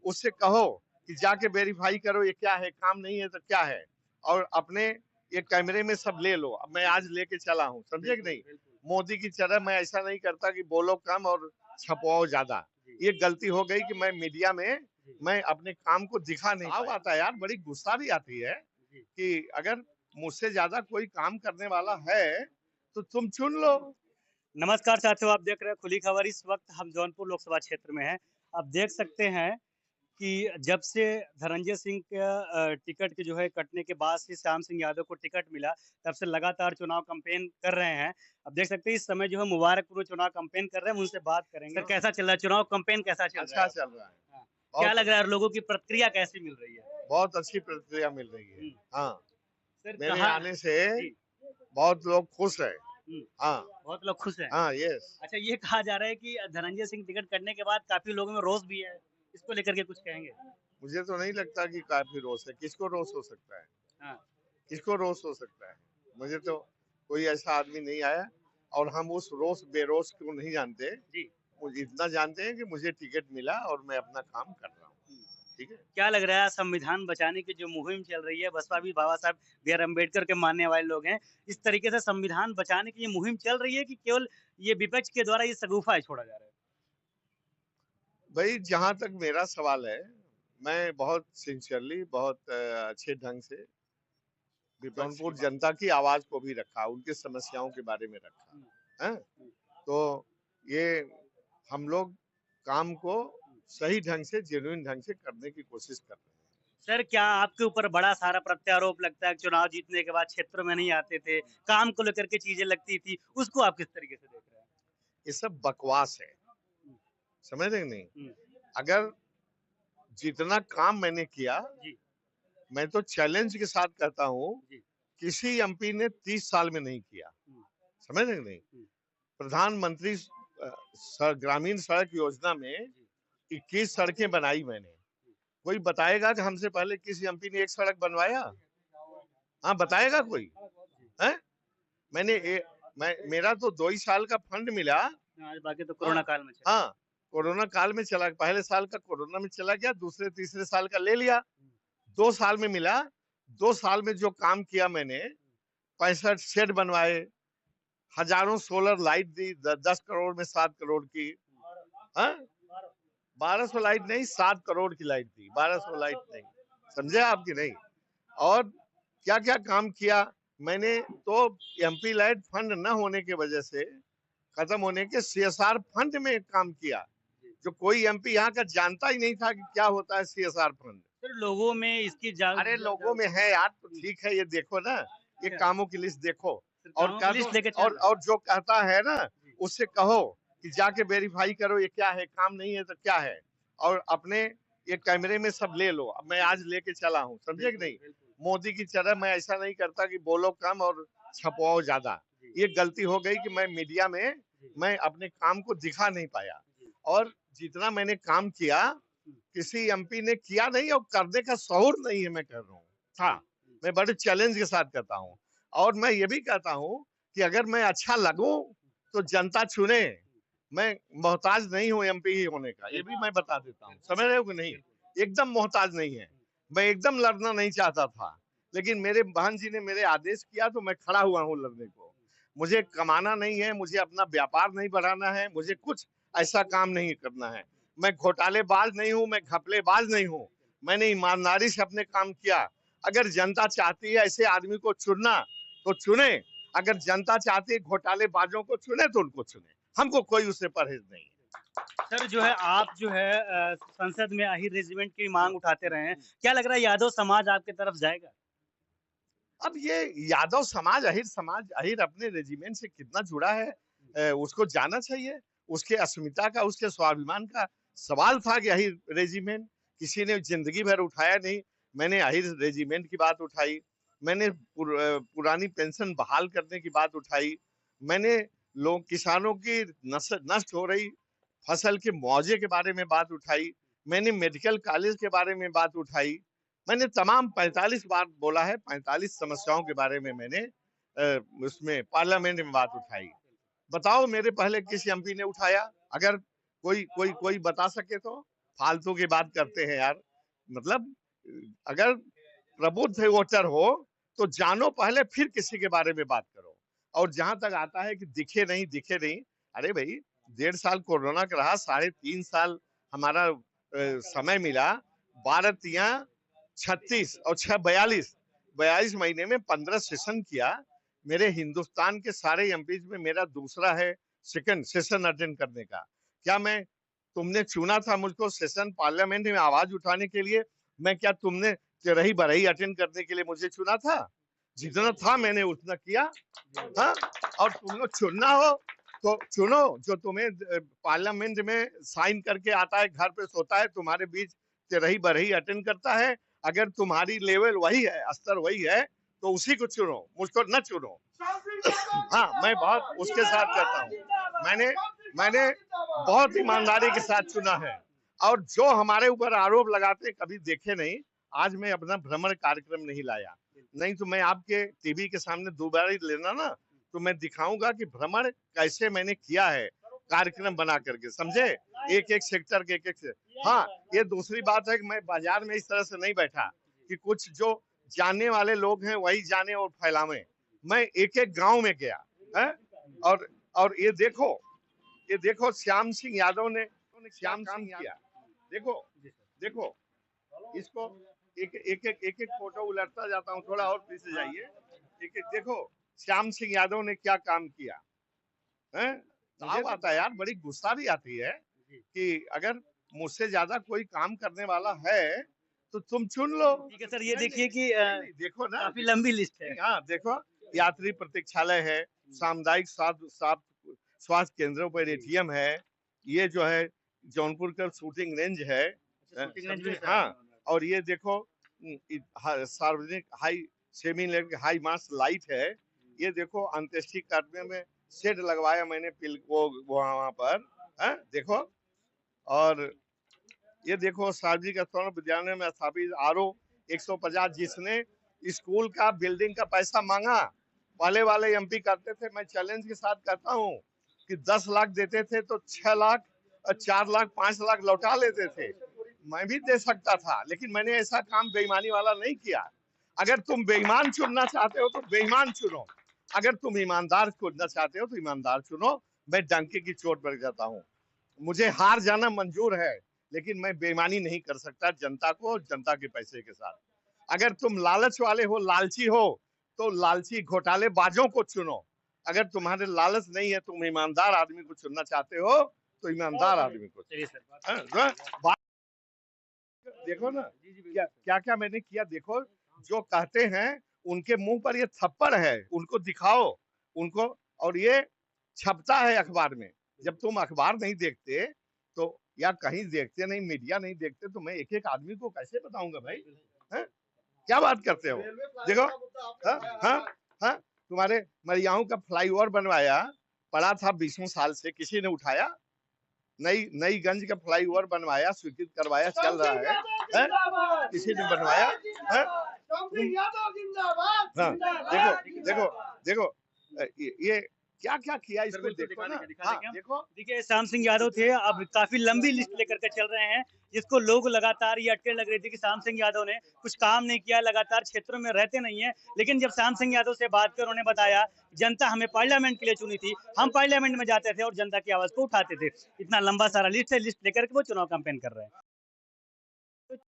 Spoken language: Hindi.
उससे कहो कि जाके वेरीफाई करो, ये क्या है, काम नहीं है तो क्या है, और अपने ये कैमरे में सब ले लो। अब मैं आज लेके चला हूँ, समझे कि नहीं। मोदी की तरह मैं ऐसा नहीं करता कि बोलो कम और छपवाओ ज्यादा। ये गलती हो गई कि मैं मीडिया में मैं अपने काम को दिखा नहीं पाया। आता है यार, बड़ी गुस्सा भी आती है कि अगर मुझसे ज्यादा कोई काम करने वाला है तो तुम चुन लो। नमस्कार साथियों, आप देख रहे हैं खुली खबर। इस वक्त हम जौनपुर लोकसभा क्षेत्र में हैं। आप देख सकते हैं कि जब से धनंजय सिंह के टिकट के जो है कटने के बाद से श्याम सिंह यादव को टिकट मिला, तब से लगातार चुनाव कैंपेन कर रहे हैं। अब देख सकते हैं इस समय जो है मुबारकपुर में चुनाव कैंपेन कर रहे हैं, उनसे बात करेंगे। सर, कैसा चल रहा है चुनाव कैंपेन, कैसा चल रहा अच्छा है? चल रहा है। हाँ। क्या बहुत लग रहा है, लोगों की प्रतिक्रिया कैसी मिल रही है? बहुत अच्छी प्रतिक्रिया मिल रही है। हाँ, सर, मेरे कहाँ आने से जी। बहुत लोग खुश है। हाँ बहुत लोग खुश हैं। हाँ, यस। अच्छा, ये कहा जा रहा है कि धनंजय सिंह टिकट कटने के बाद काफी लोगों में रोष भी है। इसको लेकर के कुछ कहेंगे? मुझे तो नहीं लगता कि काफी रोष है। किसको रोष हो सकता है? हाँ। किसको रोष हो सकता है? मुझे तो कोई ऐसा आदमी नहीं आया, और हम उस रोष बेरोष को नहीं जानते। जी। मुझे इतना जानते हैं कि मुझे टिकट मिला और मैं अपना काम कर रहा हूँ। ठीक है। क्या लग रहा है, संविधान बचाने की जो मुहिम चल रही है, बसपा भी बाबा साहब बी आर अम्बेडकर के मानने वाले लोग हैं, इस तरीके से संविधान बचाने की ये मुहिम चल रही है कि केवल ये विपक्ष के द्वारा ये शगुफा छोड़ा जा रहा है? भाई, जहां तक मेरा सवाल है, मैं बहुत सिंसियरली, बहुत अच्छे ढंग से जौनपुर जनता की आवाज को भी रखा, उनकी समस्याओं के बारे में रखा है। तो ये हम लोग काम को सही ढंग से, जेन्युइन ढंग से करने की कोशिश कर रहे हैं। सर, क्या आपके ऊपर बड़ा सारा प्रत्यारोप लगता है? चुनाव जीतने के बाद क्षेत्र में नहीं आते थे, काम को लेकर के चीजें लगती थी, उसको आप किस तरीके से देख रहे हैं? ये सब बकवास है, समझ रहे नहीं। अगर जितना काम मैंने किया, जी। मैं तो चैलेंज के साथ कहता हूँ, किसी एमपी ने 30 साल में नहीं किया, समझ रहे नहीं। प्रधानमंत्री ग्रामीण सड़क योजना में 21 सड़कें बनाई मैंने। कोई बताएगा कि हमसे पहले किसी एमपी ने एक सड़क बनवाया? हाँ, बताएगा कोई? है? मेरा तो 2 ही साल का फंड मिला। बाकी तो कोरोना काल में चला। हाँ, कोरोना काल में चला। पहले साल का कोरोना में चला गया, दूसरे तीसरे साल का ले लिया। 2 साल में मिला। 2 साल में जो काम किया मैंने, 65 शेड बनवाए, हजारों सोलर लाइट दी, 10 करोड़ में 7 करोड़ की। हाँ, 1200 लाइट नहीं, 7 करोड़ की लाइट थी, 1200 लाइट नहीं। समझे आपकी नहीं। और क्या क्या काम किया मैंने, तो एमपी लाइट फंड न होने की वजह से, खत्म होने के, सीएसआर फंड में काम किया, जो कोई एमपी यहाँ का जानता ही नहीं था कि क्या होता है सीएसआर फंड। सर, लोगों में इसकी अरे लोगों में है यार, तो ठीक है, ये देखो ना, ये कामों की लिस्ट देखो। और जो कहता है ना, उससे कहो कि जाके वेरीफाई करो, ये क्या है, काम नहीं है तो क्या है, और अपने ये कैमरे में सब ले लो। अब मैं आज लेके चला हूँ, समझे कि नहीं। मोदी की तरह मैं ऐसा नहीं करता कि बोलो कम और छपवाओ ज्यादा। ये गलती हो गई कि मैं मीडिया में मैं अपने काम को दिखा नहीं पाया, और जितना मैंने काम किया किसी एमपी ने किया नहीं, और करने का शऊर नहीं है, मैं कर रहा हूँ। हाँ, मैं बड़े चैलेंज के साथ कहता हूँ, और मैं ये भी कहता हूँ कि अगर मैं अच्छा लगूं तो जनता चुने। मैं मोहताज नहीं हूँ एमपी ही होने का, ये भी मैं बता देता हूँ, समझ रहे हो कि नहीं। एकदम मोहताज नहीं है। मैं एकदम लड़ना नहीं चाहता था, लेकिन मेरे बहन जी ने मेरे आदेश किया तो मैं खड़ा हुआ हूँ लड़ने को। मुझे कमाना नहीं है, मुझे अपना व्यापार नहीं बढ़ाना है, मुझे कुछ ऐसा काम नहीं करना है। मैं घोटालेबाज नहीं हूँ, मैं घपलेबाज नहीं हूँ। मैंने ईमानदारी से अपने काम किया। अगर जनता चाहती है ऐसे आदमी को चुनना तो चुने, अगर जनता चाहती है घोटालेबाजों को चुने तो उनको चुने। हमको कोई उससे परहेज नहीं है। सर, जो है आप जो है संसद में अहिर रेजिमेंट की मांग उठाते रहे हैं, क्या लग रहा है यादव समाज आपके तरफ जाएगा? अब ये यादव समाज, अहिर समाज, अहिर अपने रेजिमेंट से कितना जुड़ा है, उसको जाना चाहिए। उसके अस्मिता का, उसके स्वाभिमान का सवाल था कि अहिर रेजिमेंट, किसी ने जिंदगी भर उठाया नहीं। मैंने अहिर रेजिमेंट की बात उठाई, मैंने पुरानी पेंशन बहाल करने की बात उठाई, मैंने लोग किसानों की नष्ट हो रही फसल के मुआवजे के बारे में बात उठाई, मैंने मेडिकल कॉलेज के बारे में बात उठाई। मैंने तमाम 45 बार बोला है, 45 समस्याओं के बारे में मैंने उसमें पार्लियामेंट में बात उठाई। बताओ मेरे पहले किस एमपी ने उठाया? अगर कोई कोई कोई बता सके तो। फालतू की बात करते हैं यार। मतलब अगर प्रबुद्ध वोटर हो तो जानो पहले, फिर किसी के बारे में बात करो। और जहां तक आता है कि दिखे नहीं दिखे नहीं, अरे भाई 1.5 साल कोरोना का रहा, 3.5 साल हमारा समय मिला। 12×3 = 36 और 6 42 महीने में 15 सेशन किया। मेरे हिंदुस्तान के सारे एमपी में मेरा दूसरा है सेकंड सेशन अटेंड करने का। क्या मैं तुमने चुना था मुझको सेशन पार्लियामेंट में आवाज उठाने के लिए? मैं क्या तुमने रही बरही अटेंड करने के लिए मुझे चुना था? जितना था मैंने उतना किया। हाँ, और तुम लोग चुनना हो तो चुनो जो तुम्हें पार्लियामेंट में साइन करके आता है, घर पे सोता है, तुम्हारे बीच रही बरही अटेंड करता है। अगर तुम्हारी लेवल वही है, स्तर वही है, तो उसी को चुनो, मुझको न चुनो। हाँ, मैं बहुत उसके साथ करता हूँ। मैंने बहुत ईमानदारी के साथ चुना है। और जो हमारे ऊपर आरोप लगाते कभी देखे नहीं। आज मैं अपना भ्रमण कार्यक्रम नहीं लाया, नहीं तो मैं आपके टीवी के सामने दोबारा ही लेना ना, तो मैं दिखाऊंगा कि भ्रमण कैसे मैंने किया है कार्यक्रम बना करके, समझे? एक एक सेक्टर के एक हाँ, ये दूसरी बात है कि मैं बाजार में इस तरह से नहीं बैठा कि कुछ जो जानने वाले लोग हैं वही जाने और फैलावे। मैं एक एक गांव में गया है। और ये देखो श्याम सिंह यादव ने श्याम सिंह किया। देखो इसको एक फोटो उलटता जाता हूँ, थोड़ा और पीछे जाइए। एक देखो श्याम सिंह यादव ने क्या काम किया है। ताव आता है यार, बड़ी गुस्सा भी आती है कि अगर मुझसे ज्यादा कोई काम करने वाला है तो तुम चुन लो। ठीक है सर, ये देखिए कि देखो ना, काफी लंबी लिस्ट है। हाँ देखो, यात्री प्रतीक्षालय है, सामुदायिक स्वास्थ्य केंद्रों पर एटीएम है, ये जो है जौनपुर का शूटिंग रेंज है। हाँ, और ये देखो सार्वजनिक सेमी हाई मास लाइट है। ये देखो अंत्येष्टि कार्य में शेड लगवाया मैंने वहां पर है, देखो। और ये देखो सार्वजनिक स्थानों विद्यालय में स्थापित आरओ 150, जिसने स्कूल का बिल्डिंग का पैसा मांगा। पहले वाले एमपी करते थे, मैं चैलेंज के साथ कहता हूँ कि 10 लाख देते थे तो 6 लाख 4 लाख 5 लाख लौटा लेते थे। मैं भी दे सकता था, लेकिन मैंने ऐसा काम बेईमानी वाला नहीं किया। अगर तुम बेईमान चुनना चाहते हो तो बेईमान चुनो, अगर तुम ईमानदार चुनना चाहते हो तो ईमानदार चुनो। मैं डंके की चोट पर जाता हूँ, मुझे हार जाना मंजूर है, लेकिन मैं बेईमानी नहीं कर सकता जनता को, जनता के पैसे के साथ। अगर तुम लालच वाले हो, लालची हो, तो लालची घोटालेबाजों को चुनो। अगर तुम्हारे लालच नहीं है, तुम ईमानदार आदमी को चुनना चाहते हो तो ईमानदार आदमी को। देखो ना क्या क्या मैंने किया। देखो जो कहते हैं उनके मुंह पर ये थप्पड़ है, उनको दिखाओ उनको। और ये छपता है अखबार में। जब तुम अखबार नहीं देखते तो, या कहीं देखते नहीं, मीडिया नहीं देखते, तो मैं एक एक आदमी को कैसे बताऊंगा भाई? है? क्या बात करते हो? देखो हाँ, तुम्हारे मरियाहू का फ्लाईओवर बनवाया, पड़ा था 20 साल से, किसी ने उठाया? नई गंज का फ्लाईओवर बनवाया, स्वीकृत करवाया, चल रहा है? किसी ने बनवाया है? हाँ, देखो ये क्या क्या किया, इसको देखो ना। हाँ, देखिए श्याम सिंह यादव थे, अब काफी लंबी लिस्ट लेकर के चल रहे हैं, जिसको लोग लगातार ये अटकल लग रही थी कि श्याम सिंह यादव ने कुछ काम नहीं किया, लगातार क्षेत्रों में रहते नहीं है। लेकिन जब श्याम सिंह यादव से बात कर उन्होंने बताया जनता हमें पार्लियामेंट के लिए चुनी थी, हम पार्लियामेंट में जाते थे और जनता की आवाज को उठाते थे। इतना लंबा सारा लिस्ट है, लिस्ट लेकर के वो चुनाव कैंपेन कर रहे हैं।